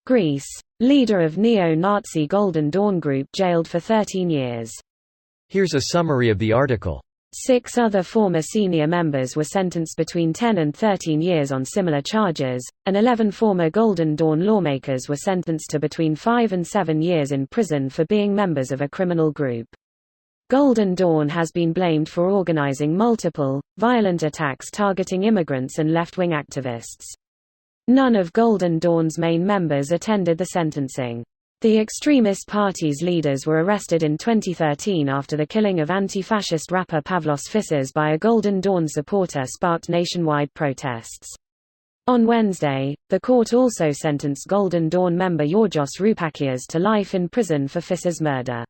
Greece. Leader of neo-Nazi Golden Dawn Group jailed for 13 years. Here's a summary of the article. 6 other former senior members were sentenced between 10 and 13 years on similar charges, and 11 former Golden Dawn lawmakers were sentenced to between 5 and 7 years in prison for being members of a criminal group. Golden Dawn has been blamed for organizing multiple, violent attacks targeting immigrants and left-wing activists. None of Golden Dawn's main members attended the sentencing. The extremist party's leaders were arrested in 2013 after the killing of anti-fascist rapper Pavlos Fyssas by a Golden Dawn supporter sparked nationwide protests. On Wednesday, the court also sentenced Golden Dawn member Georgios Roupakias to life in prison for Fyssas' murder.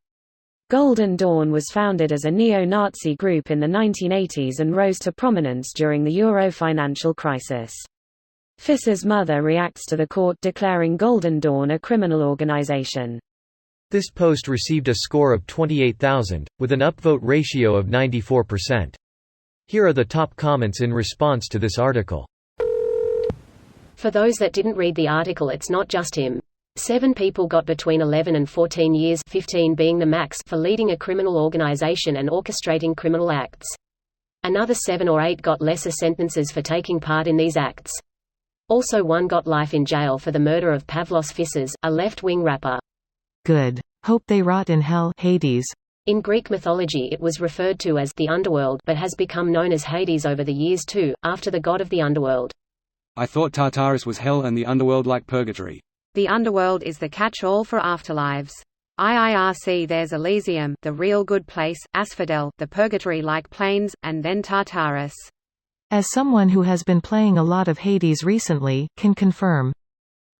Golden Dawn was founded as a neo-Nazi group in the 1980s and rose to prominence during the Euro financial crisis. Fyssas' mother reacts to the court declaring Golden Dawn a criminal organization. This post received a score of 28,000, with an upvote ratio of 94%. Here are the top comments in response to this article. For those that didn't read the article, it's not just him. 7 people got between 11 and 14 years, 15 being the max, for leading a criminal organization and orchestrating criminal acts. Another 7 or 8 got lesser sentences for taking part in these acts. Also 1 got life in jail for the murder of Pavlos Fyssas, a left-wing rapper. Good. Hope they rot in hell, Hades. In Greek mythology it was referred to as the underworld, but has become known as Hades over the years too, after the god of the underworld. I thought Tartarus was hell and the underworld like purgatory. The underworld is the catch-all for afterlives. IIRC there's Elysium, the real good place, Asphodel, the purgatory-like plains, and then Tartarus. As someone who has been playing a lot of Hades recently, can confirm.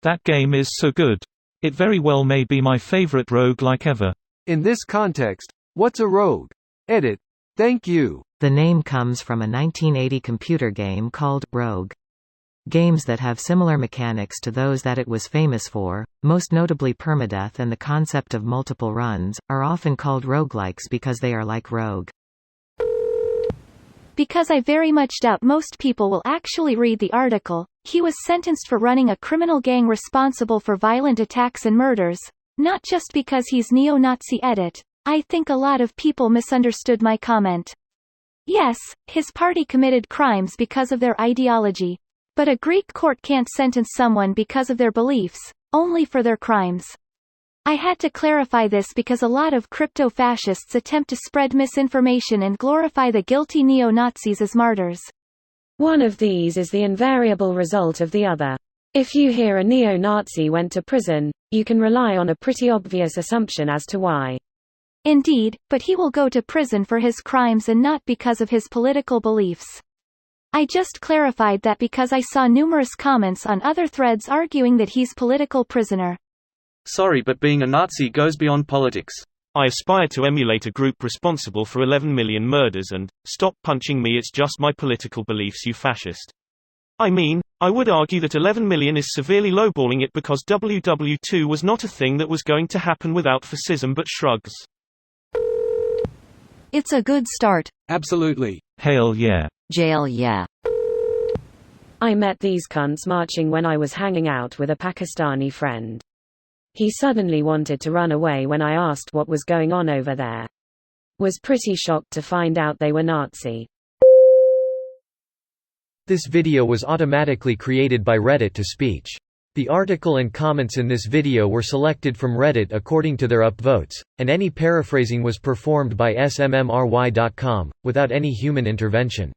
That game is so good. It very well may be my favorite roguelike ever. In this context, what's a rogue? Edit. Thank you. The name comes from a 1980 computer game called Rogue. Games that have similar mechanics to those that it was famous for, most notably permadeath and the concept of multiple runs, are often called roguelikes because they are like Rogue. Because I very much doubt most people will actually read the article, he was sentenced for running a criminal gang responsible for violent attacks and murders, not just because he's neo-Nazi. Edit. I think a lot of people misunderstood my comment. Yes, his party committed crimes because of their ideology. But a Greek court can't sentence someone because of their beliefs, only for their crimes. I had to clarify this because a lot of crypto-fascists attempt to spread misinformation and glorify the guilty neo-Nazis as martyrs. One of these is the invariable result of the other. If you hear a neo-Nazi went to prison, you can rely on a pretty obvious assumption as to why. Indeed, but he will go to prison for his crimes and not because of his political beliefs. I just clarified that because I saw numerous comments on other threads arguing that he's political prisoner. Sorry, but being a Nazi goes beyond politics. I aspire to emulate a group responsible for 11 million murders and, stop punching me, it's just my political beliefs, you fascist. I mean, I would argue that 11 million is severely lowballing it because WW2 was not a thing that was going to happen without fascism, but shrugs. It's a good start. Absolutely. Hell yeah. Jail yeah. I met these cunts marching when I was hanging out with a Pakistani friend. He suddenly wanted to run away when I asked what was going on over there. Was pretty shocked to find out they were Nazi. This video was automatically created by Reddit to speech. The article and comments in this video were selected from Reddit according to their upvotes, and any paraphrasing was performed by smmry.com, without any human intervention.